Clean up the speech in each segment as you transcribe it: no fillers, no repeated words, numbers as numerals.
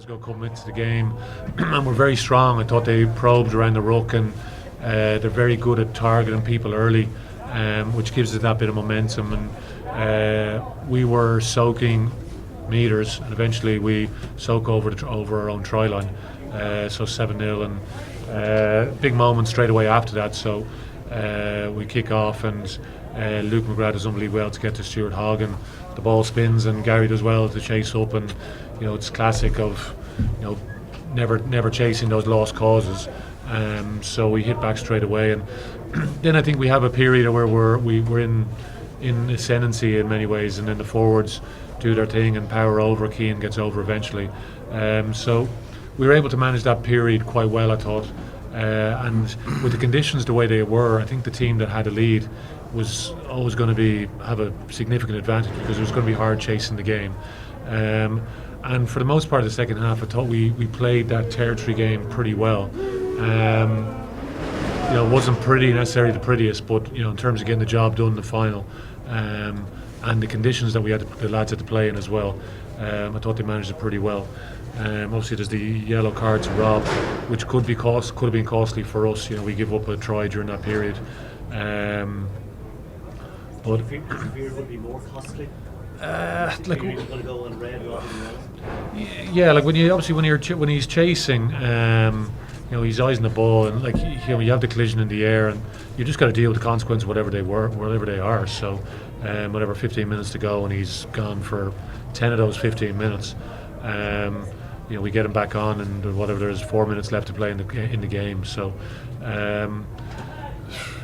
Glasgow come into the game and were very strong. I thought they probed around the ruck, and they're very good at targeting people early, which gives us that bit of momentum. And we were soaking meters, and eventually we soak over our own try line. So 7-0, and big moment straight away after that. So we kick off, and Luke McGrath does unbelievably well to get to Stuart Hogg, and the ball spins, and Gary does well to chase up. And it's classic of never chasing those lost causes. So we hit back straight away, and then I think we have a period where we're in ascendancy in many ways, and then the forwards do their thing and power over. Keane gets over eventually. So we were able to manage that period quite well, I thought. And with the conditions the way they were, I think the team that had a lead was always going to have a significant advantage, because it was going to be hard chasing the game. And for the most part of the second half, I thought we played that territory game pretty well. It wasn't necessarily the prettiest, but in terms of getting the job done in the final, and the conditions that the lads had to play in as well, I thought they managed it pretty well. Obviously, there's the yellow card to Rob, which could have been costly for us. We give up a try during that period. But it would be more costly. Going to go on red rather than yeah, like when he's chasing, he's eyes on the ball, and you have the collision in the air, and you just got to deal with the consequence, whatever they are. So, whatever, 15 minutes to go, and he's gone for 10 of those 15 minutes. We get him back on, and whatever, there's 4 minutes left to play in the game. So,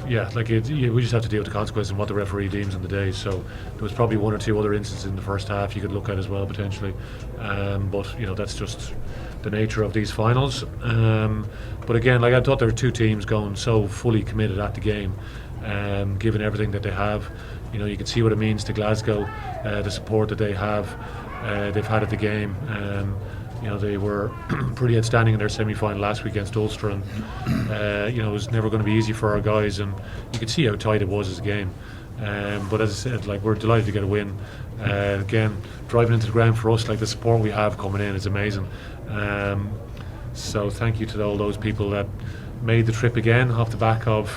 we just have to deal with the consequences and what the referee deems on the day. So there was probably one or two other instances in the first half you could look at as well, potentially. But that's just the nature of these finals. But again, I thought there were two teams going so fully committed at the game, given everything that they have. You can see what it means to Glasgow, the support that they've had at the game. They were pretty outstanding in their semi-final last week against Ulster, and it was never going to be easy for our guys, and you could see how tight it was as a game. But as I said, we're delighted to get a win. Again, driving into the ground for us, the support we have coming in is amazing. So thank you to all those people that made the trip again off the back of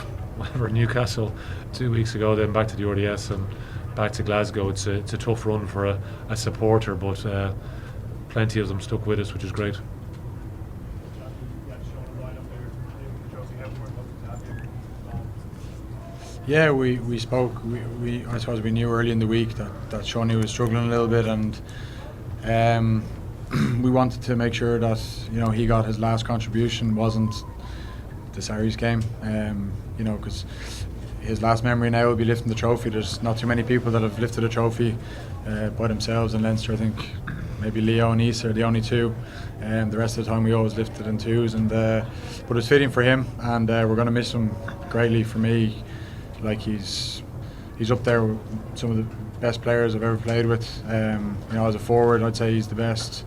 Newcastle 2 weeks ago, then back to the RDS and back to Glasgow. It's a tough run for a supporter, but plenty of them stuck with us, which is great. Yeah, we spoke. I suppose we knew early in the week that Shawnee was struggling a little bit, and we wanted to make sure that he got his last contribution wasn't the Sarries game. Because his last memory now will be lifting the trophy. There's not too many people that have lifted a trophy by themselves in Leinster. I think maybe Leo and Issa are the only two, and the rest of the time we always lifted in twos. And but it's fitting for him, and we're going to miss him greatly. For me, he's up there with some of the best players I've ever played with. As a forward, I'd say he's the best.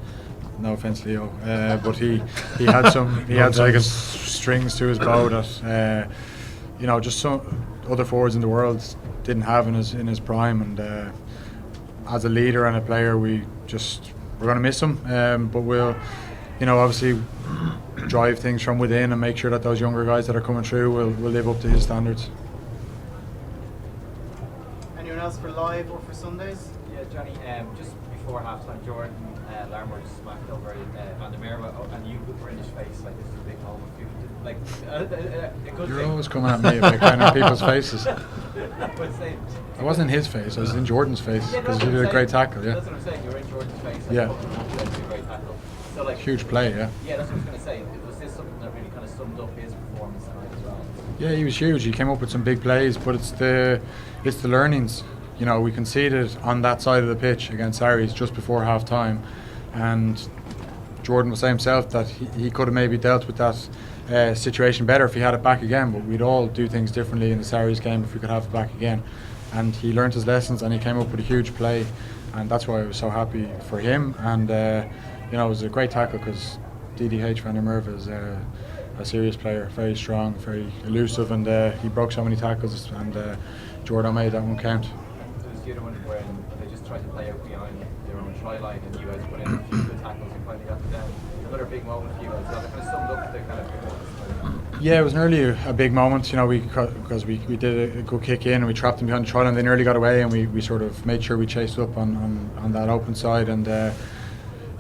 No offence, Leo, but he had some strings to his bow that just some other forwards in the world didn't have in his prime. And as a leader and a player, we're going to miss him, but we'll obviously drive things from within and make sure that those younger guys that are coming through will live up to his standards. Anyone else for live or for Sundays? Yeah, Johnny, just before half-time, Jordan Larmour just smacked over Van der Merwe, and you were in his face, this is a big moment for you. You're always coming at me about kind of people's faces. I wasn't in his face, I was in Jordan's face, because he did a great tackle. Yeah, that's what I'm saying, you were in Jordan's face. Yeah. That was a great tackle. So, huge play, yeah. Yeah, that's what I was going to say. Was this something that really kind of summed up his performance tonight as well? Yeah, he was huge. He came up with some big plays, but it's the learnings. We conceded on that side of the pitch against Sarries just before half time, and Jordan will say himself that he could have maybe dealt with that situation better if he had it back again, but we'd all do things differently in the Sarries game if we could have it back again. And he learnt his lessons, and he came up with a huge play, and that's why I was so happy for him. And it was a great tackle, because DDH Van der Merwe is a serious player, very strong, very elusive, and he broke so many tackles, and Jordan made that one count. The other one when they just tried to play out behind their own try line, and you guys put in a few good tackles and finally got them down. big moment for you guys. That kind of summed up the kind of performance. Yeah, it was nearly a big moment, you know, because we did a good kick in and we trapped them behind the try line. They nearly got away, and we sort of made sure we chased up on that open side. And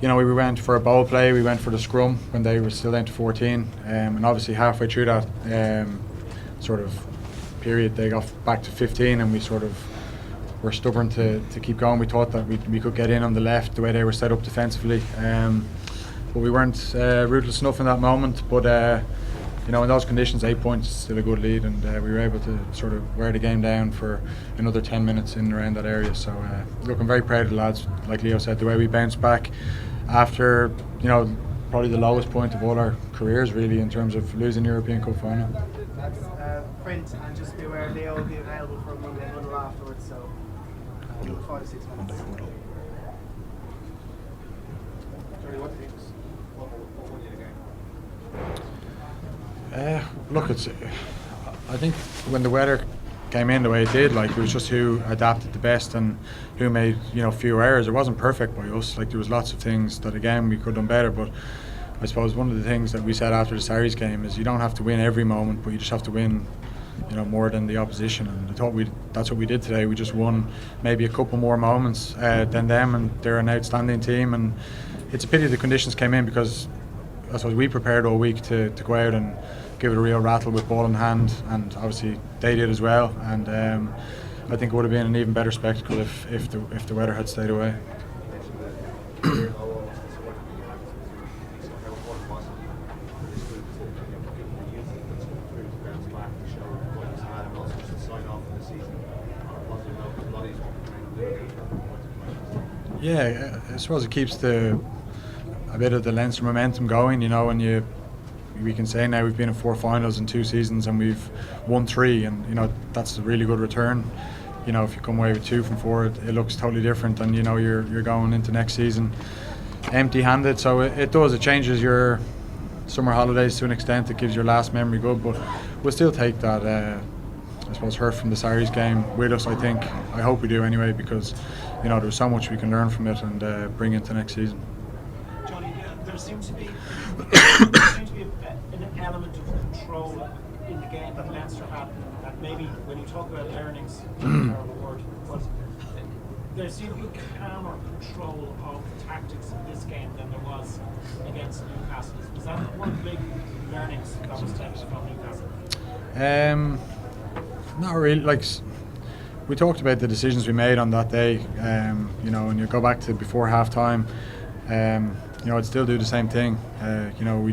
you know, we went for a ball play, we went for the scrum when they were still down to 14, and obviously halfway through that sort of period they got back to 15, and we sort of were stubborn to keep going. We thought that we could get in on the left the way they were set up defensively, but we weren't ruthless enough in that moment. But you know, in those conditions, 8 points is still a good lead, and we were able to sort of wear the game down for another 10 minutes in and around that area. So look, I'm very proud of the lads. Like Leo said, the way we bounced back after, you know, probably the lowest point of all our careers really in terms of losing the European Cup final. That's print, and just be aware Leo will be available for a Monday huddle afterwards, so 5-6 minutes. Jordy, what do you think? What won you the game? Look, I think when the weather came in the way it did, like, it was just who adapted the best and who made, you know, few errors. It wasn't perfect by us. Like, there was lots of things that again we could have done better, but I suppose one of the things that we said after the Sarries game is you don't have to win every moment, but you just have to win, you know, more than the opposition. And I thought that's what we did today. We just won maybe a couple more moments than them, and they're an outstanding team. And it's a pity the conditions came in, because I suppose we prepared all week to go out and give it a real rattle with ball in hand, and obviously they did as well. And I think it would have been an even better spectacle if the weather had stayed away. Yeah, I suppose it keeps a bit of the Leinster momentum going, you know, and we can say now we've been in 4 finals in 2 seasons and we've won 3, and you know that's a really good return. You know, if you come away with 2 from 4, it looks totally different, and you know you're going into next season empty-handed. So it does. It changes your summer holidays to an extent. It gives your last memory good, but we'll still take that. I suppose hurt from the Sarries game with us. I hope we do anyway, because you know there's so much we can learn from it and bring into next season. Johnny, there seems to be an element of control in the game that Leinster had, that maybe when you talk about learnings, terrible word, but there seemed to be calmer control of the tactics in this game than there was against Newcastle. Was that one of the big learnings that was taken from Newcastle? Not really. Like, we talked about the decisions we made on that day, you know, and you go back to before half time, you know, I'd still do the same thing. You know,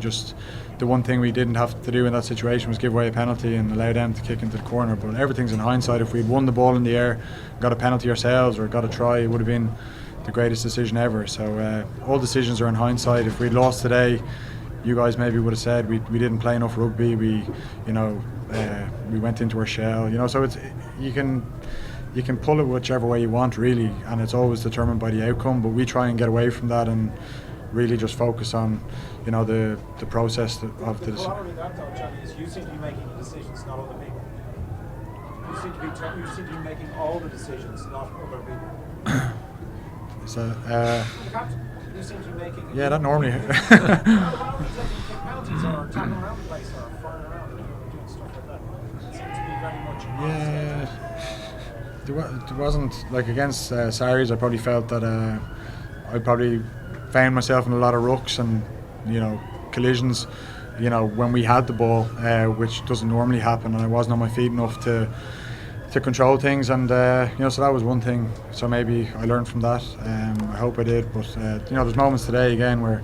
the one thing we didn't have to do in that situation was give away a penalty and allow them to kick into the corner. But everything's in hindsight. If we'd won the ball in the air, got a penalty ourselves or got a try, it would have been the greatest decision ever. So all decisions are in hindsight. If we'd lost today, you guys maybe would have said we didn't play enough rugby. We went into our shell. You know, so you can pull it whichever way you want really, and it's always determined by the outcome. But we try and get away from that and really just focus on, you know, the process of the decision. Well, that though, Johnny, is you seem to be making the decisions, not other people. You seem to be making all the decisions, not other people. So, The captain, you seem to be making. yeah, that normally. Penalties or tackling around the place or firing around, doing stuff like that. It seems to be very much. Yeah, there wasn't, like, against Sarries. I probably felt that I probably found myself in a lot of rucks and, you know, collisions, you know, when we had the ball, which doesn't normally happen, and I wasn't on my feet enough to control things, and you know, so that was one thing. So maybe I learned from that. I hope I did, but you know, there's moments today again where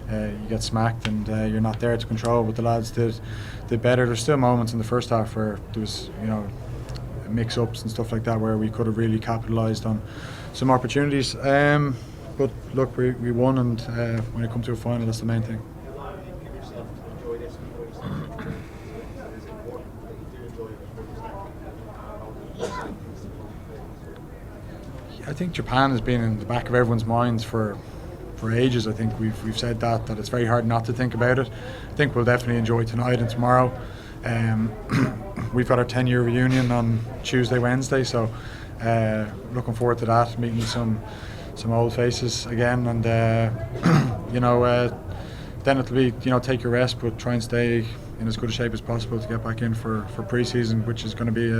you get smacked and you're not there to control, but the lads did better. There's still moments in the first half where there was, you know, mix-ups and stuff like that where we could have really capitalised on some opportunities. But look, we won, and when it comes to a final, that's the main thing. Give yourself to enjoy this before you start. It is important that you do enjoy it before you start. I think Japan has been in the back of everyone's minds for ages. I think we've said that it's very hard not to think about it. I think we'll definitely enjoy tonight and tomorrow. We've got our 10-year reunion on Tuesday, Wednesday, so looking forward to that, meeting some old faces again, and you know, then it'll be, you know, take your rest, but try and stay in as good a shape as possible to get back in for pre-season, which is going to be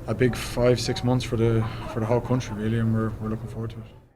a big 5-6 months for the whole country really, and we're looking forward to it.